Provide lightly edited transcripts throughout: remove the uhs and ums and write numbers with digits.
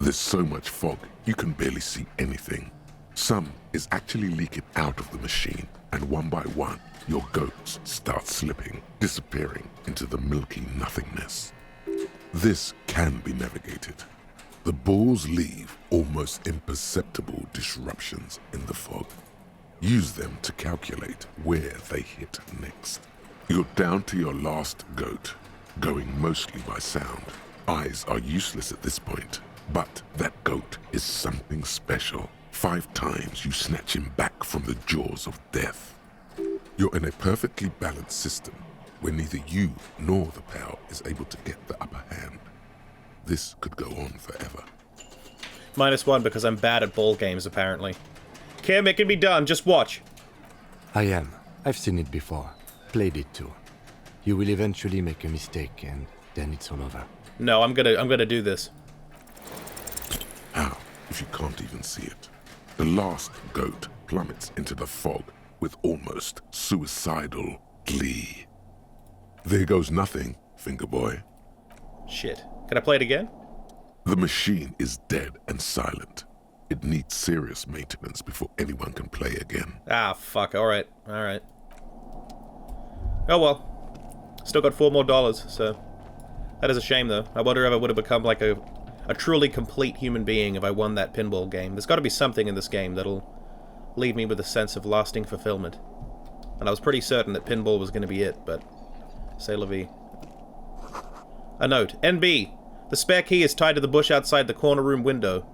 There's so much fog, you can barely see anything. Some is actually leaking out of the machine, and one by one, your goats start slipping, disappearing into the milky nothingness. This can be navigated. The balls leave almost imperceptible disruptions in the fog. Use them to calculate where they hit next. You're down to your last goat, going mostly by sound. Eyes are useless at this point, but that goat is something special. 5 times you snatch him back from the jaws of death. You're in a perfectly balanced system where neither you nor the pal is able to get the upper hand. This could go on forever. -1 because I'm bad at ball games, apparently. Kim, it can be done, just watch. I am. I've seen it before. Played it too. You will eventually make a mistake and then it's all over. No, I'm gonna do this. How, if you can't even see it? The last goat plummets into the fog with almost suicidal glee. There goes nothing, finger boy. Shit. Can I play it again? The machine is dead and silent. It needs serious maintenance before anyone can play again. Ah, fuck. Alright. Alright. Oh well. Still got $4 more, so... That is a shame, though. I wonder if I would have become like a truly complete human being if I won that pinball game. There's got to be something in this game that'll leave me with a sense of lasting fulfillment. And I was pretty certain that pinball was going to be it, but... C'est la vie. A note. NB. The spare key is tied to the bush outside the corner room window.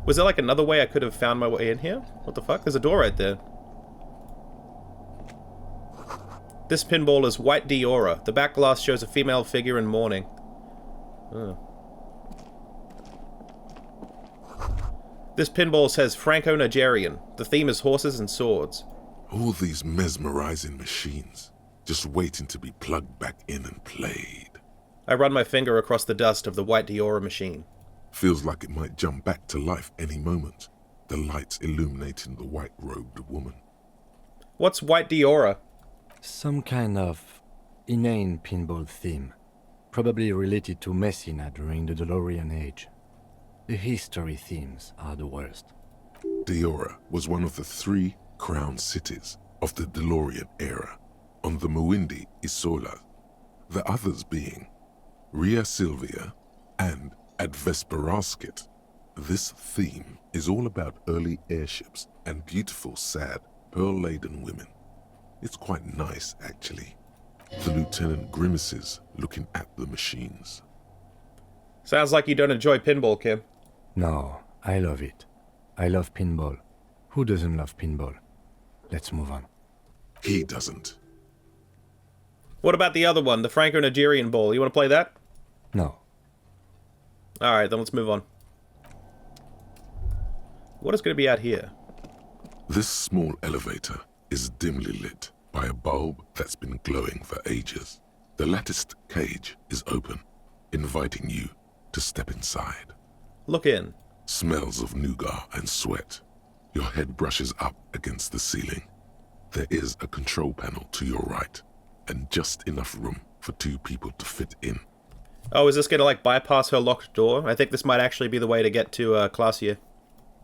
Was there like another way I could have found my way in here? What the fuck? There's a door right there. This pinball is white Diora. The back glass shows a female figure in mourning. Oh. This pinball says Franco-Nigerian. The theme is horses and swords. All these mesmerizing machines, just waiting to be plugged back in and played. I run my finger across the dust of the white Diora machine. Feels like it might jump back to life any moment. The lights illuminating the white-robed woman. What's white Diora? Some kind of inane pinball theme. Probably related to Messina during the DeLorean age. The history themes are the worst. Diora was one of the 3 crown cities of the DeLorean era, on the Muindi Isola, the others being Ria Silvia and Advesperaskit. This theme is all about early airships and beautiful, sad, pearl-laden women. It's quite nice, actually. The lieutenant grimaces looking at the machines. Sounds like you don't enjoy pinball, Kim. No, I love it. I love pinball. Who doesn't love pinball? Let's move on. He doesn't. What about the other one, the Franco-Nigerian ball? You want to play that? No. Alright, then let's move on. What is going to be out here? This small elevator is dimly lit by a bulb that's been glowing for ages. The latticed cage is open, inviting you to step inside. Look in. Smells of nougat and sweat. Your head brushes up against the ceiling. There is a control panel to your right, and just enough room for 2 people to fit in. Oh, is this going to like bypass her locked door? I think this might actually be the way to get to Classier.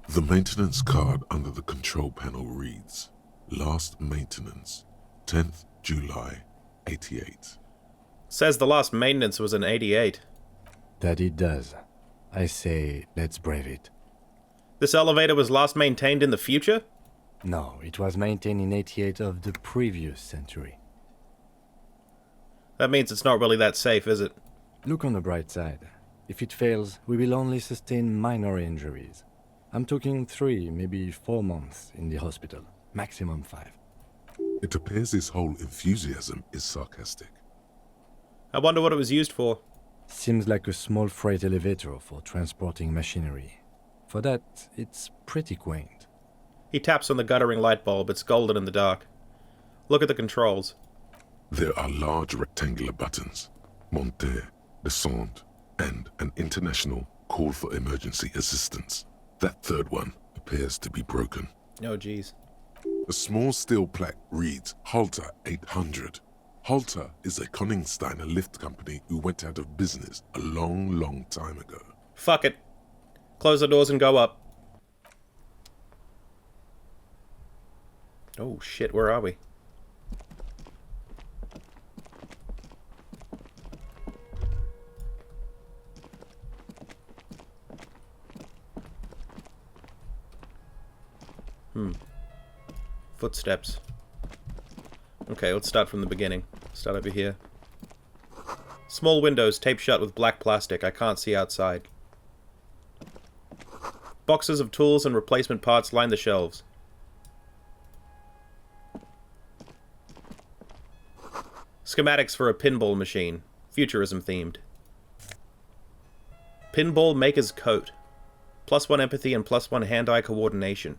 The maintenance card under the control panel reads, Last maintenance, 10th July, 88. Says the last maintenance was in 88. That it does. I say, let's brave it. This elevator was last maintained in the future? No, it was maintained in 88 of the previous century. That means it's not really that safe, is it? Look on the bright side. If it fails, we will only sustain minor injuries. I'm talking 3, maybe 4 months in the hospital. Maximum 5. It appears his whole enthusiasm is sarcastic. I wonder what it was used for. Seems like a small freight elevator for transporting machinery. For that, it's pretty quaint. He taps on the guttering light bulb. It's golden in the dark. Look at the controls. There are large rectangular buttons, monter, descente, and an international call for emergency assistance. That 3rd one appears to be broken. Oh, jeez. A small steel plaque reads Halter 800. Halter is a Koningsteiner lift company who went out of business a long, long time ago. Fuck it. Close the doors and go up. Oh shit, where are we? Footsteps. Okay, let's start from the beginning. Start over here. Small windows taped shut with black plastic. I can't see outside. Boxes of tools and replacement parts line the shelves. Schematics for a pinball machine. Futurism themed. Pinball maker's coat. +1 empathy and +1 hand-eye coordination.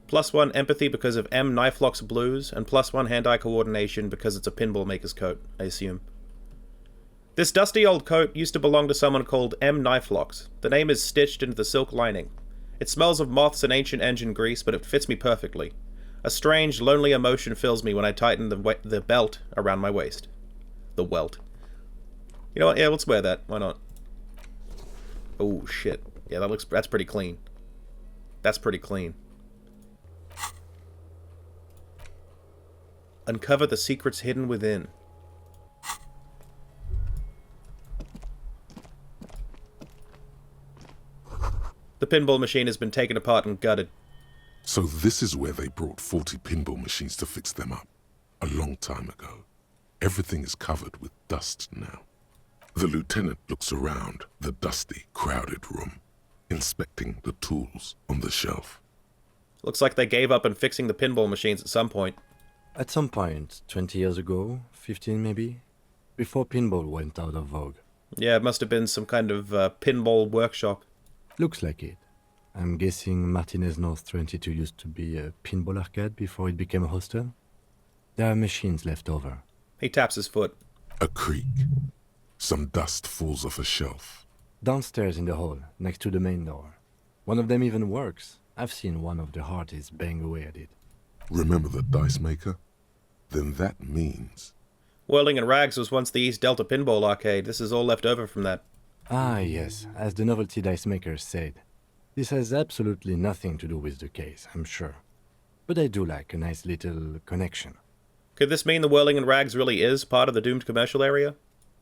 +1 empathy because of M. Knifelock's blues, and +1 hand-eye coordination because it's a pinball maker's coat, I assume. This dusty old coat used to belong to someone called M. Knifelocks. The name is stitched into the silk lining. It smells of moths and ancient engine grease, but it fits me perfectly. A strange, lonely emotion fills me when I tighten the belt around my waist. The welt. You know what? Yeah, let's wear that. Why not? Oh, shit. Yeah, that's pretty clean. That's pretty clean. Uncover the secrets hidden within. The pinball machine has been taken apart and gutted. So this is where they brought 40 pinball machines to fix them up. A long time ago. Everything is covered with dust now. The lieutenant looks around the dusty, crowded room, inspecting the tools on the shelf. Looks like they gave up on fixing the pinball machines at some point. At some point, 20 years ago, 15 maybe, before pinball went out of vogue. Yeah, it must have been some kind of pinball workshop. Looks like it. I'm guessing Martinez North 22 used to be a pinball arcade before it became a hostel. There are machines left over. He taps his foot. A creak. Some dust falls off a shelf. Downstairs in the hall, next to the main door. One of them even works. I've seen one of the artists bang away at it. Remember the dice maker? Then that means... Whirling and Rags was once the East Delta Pinball Arcade. This is all left over from that. Ah, yes, as the novelty dice makers said. This has absolutely nothing to do with the case, I'm sure. But I do like a nice little connection. Could this mean the Whirling and Rags really is part of the doomed commercial area?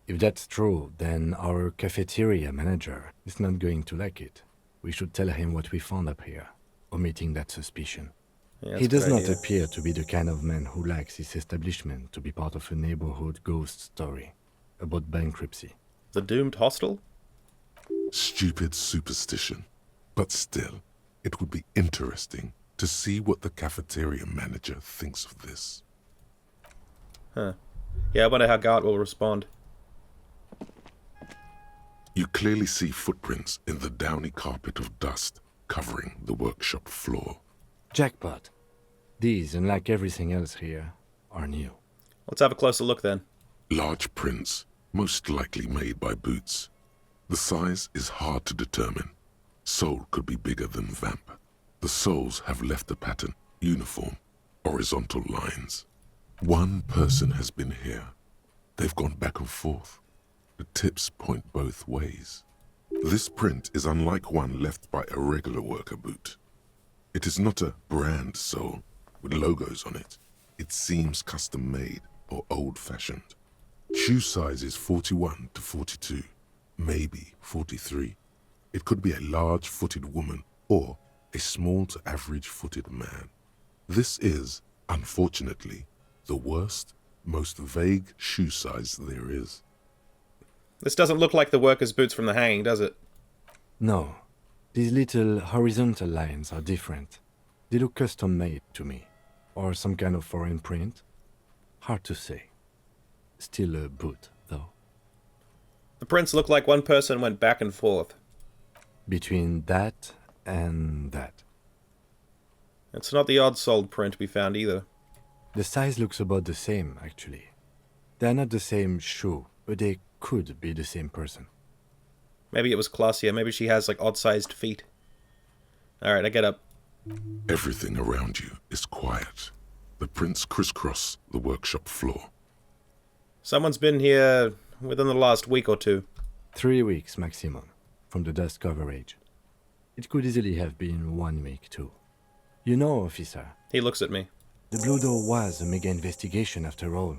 If that's true, then our cafeteria manager is not going to like it. We should tell him what we found up here, omitting that suspicion. Yeah, He does not idea. appear to be the kind of man who likes his establishment to be part of a neighborhood ghost story about bankruptcy. The doomed hostel? Stupid superstition. But still, it would be interesting to see what the cafeteria manager thinks of this. Huh. Yeah, I wonder how Gart will respond. You clearly see footprints in the downy carpet of dust covering the workshop floor. Jackpot. These, unlike everything else here, are new. Let's have a closer look then. Large prints, most likely made by Boots. The size is hard to determine. Sole could be bigger than Vamp. The soles have left a pattern, uniform, horizontal lines. One person has been here. They've gone back and forth. The tips point both ways. This print is unlike one left by a regular worker boot. It is not a brand sole with logos on it. It seems custom-made or old-fashioned. Shoe size is 41 to 42, maybe 43. It could be a large-footed woman or a small to average-footed man. This is, unfortunately, the worst, most vague shoe size there is. This doesn't look like the workers' boots from the hanging, does it? No. These little horizontal lines are different. They look custom-made to me. Or some kind of foreign print. Hard to say. Still a boot, though. The prints look like one person went back and forth. Between that and that. It's not the odd-soled print we found either. The size looks about the same, actually. They're not the same shoe, but they could be the same person. Maybe it was classier. Maybe she has, like, odd-sized feet. Alright, I get up. Everything around you is quiet. The prints crisscross the workshop floor. Someone's been here within the last week or two? 3 weeks maximum, from the dust coverage. It could easily have been 1 week too. You know, officer, He looks at me. the Blue Door was a mega investigation after all.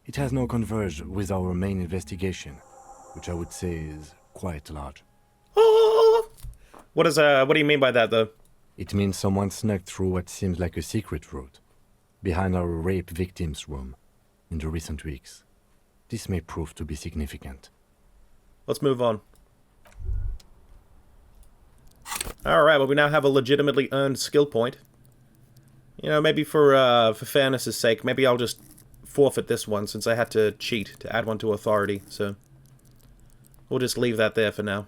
It has now converged with our main investigation, which I would say is quite large. Oh! What do you mean by that, though? It means someone snuck through what seems like a secret route, behind our rape victim's room, in the recent weeks. This may prove to be significant. Let's move on. Alright, well, we now have a legitimately earned skill point. You know, maybe for fairness' sake, maybe I'll just forfeit this one, since I had to cheat to add one to authority, so we'll just leave that there for now.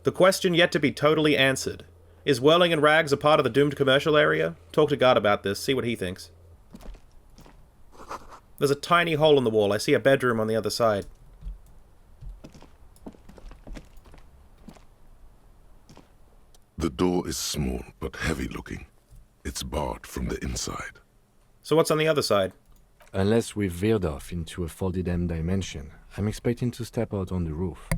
The question yet to be totally answered. Is whirling in rags a part of the doomed commercial area? Talk to God about this, see what he thinks. There's a tiny hole in the wall. I see a bedroom on the other side. The door is small but heavy looking. It's barred from the inside. So what's on the other side? Unless we've veered off into a folded M dimension, I'm expecting to step out on the roof.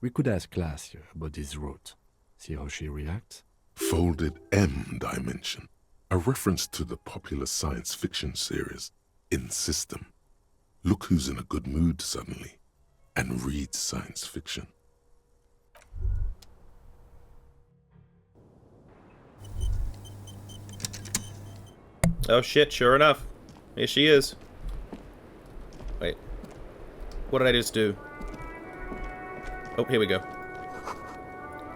We could ask Glacia about this route. See how she reacts? Folded M dimension. A reference to the popular science fiction series, In System. Look who's in a good mood suddenly, and reads science fiction. Oh shit, sure enough. Here she is. Wait. What did I just do? Oh, here we go.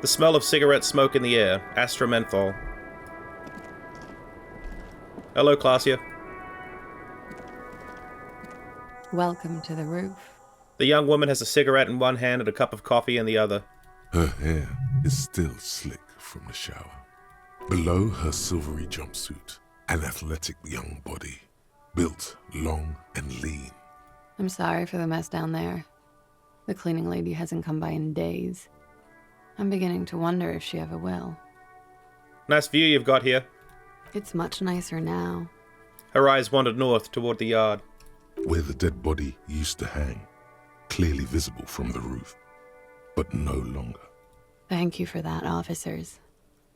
The smell of cigarette smoke in the air. Astra menthol. Hello, Glacia. Welcome to the roof. The young woman has a cigarette in one hand and a cup of coffee in the other. Her hair is still slick from the shower. Below her silvery jumpsuit, an athletic young body, built long and lean. I'm sorry for the mess down there. The cleaning lady hasn't come by in days. I'm beginning to wonder if she ever will. Nice view you've got here. It's much nicer now. Her eyes wandered north toward the yard. Where the dead body used to hang, clearly visible from the roof, but no longer. Thank you for that, officers.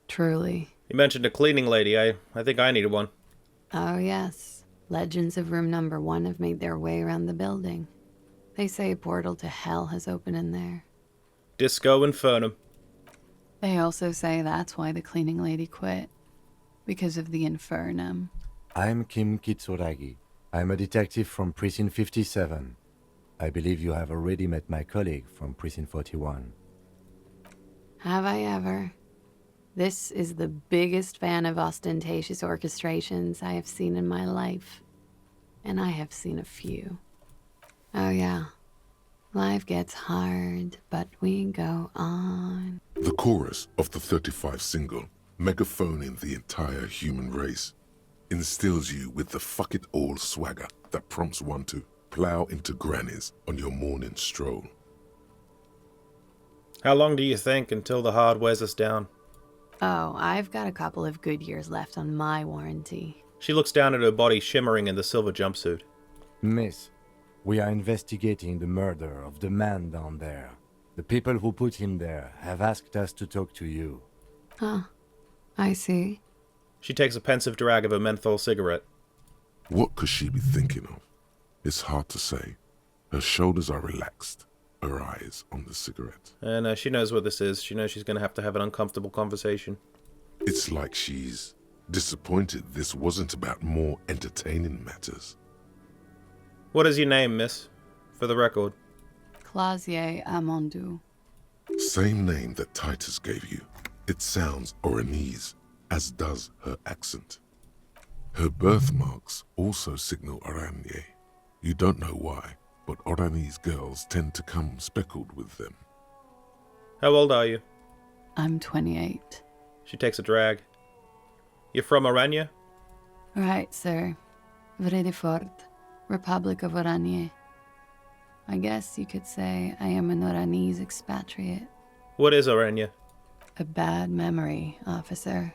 Truly. You mentioned a cleaning lady. I think I needed one. Oh, yes. Legends of room number 1 have made their way around the building. They say a portal to hell has opened in there. Disco Infernum. They also say that's why the cleaning lady quit. Because of the Infernum. I'm Kim Kitsuragi. I'm a detective from Precinct 57. I believe you have already met my colleague from Precinct 41. Have I ever? This is the biggest fan of ostentatious orchestrations I have seen in my life. And I have seen a few. Oh yeah. Life gets hard, but we go on. The chorus of the 35 single, megaphoning the entire human race, instills you with the fuck it all swagger that prompts one to plow into grannies on your morning stroll. How long do you think until the hard wears us down? Oh, I've got a couple of good years left on my warranty. She looks down at her body shimmering in the silver jumpsuit. Miss, we are investigating the murder of the man down there. The people who put him there have asked us to talk to you. Huh. I see. She takes a pensive drag of her menthol cigarette. What could she be thinking of? It's hard to say. Her shoulders are relaxed, her eyes on the cigarette. And she knows what this is. She knows she's going to have an uncomfortable conversation. It's like she's disappointed this wasn't about more entertaining matters. What is your name, miss? For the record. Clausier Amandou. Same name that Titus gave you. It sounds Oranese, as does her accent. Her birthmarks also signal Oranje. You don't know why, but Oranese girls tend to come speckled with them. How old are you? I'm 28. She takes a drag. You're from Oranje? Right, sir. Vredefort, Republic of Oranje. I guess you could say I am an Oranese expatriate. What is Oranje? A bad memory, officer.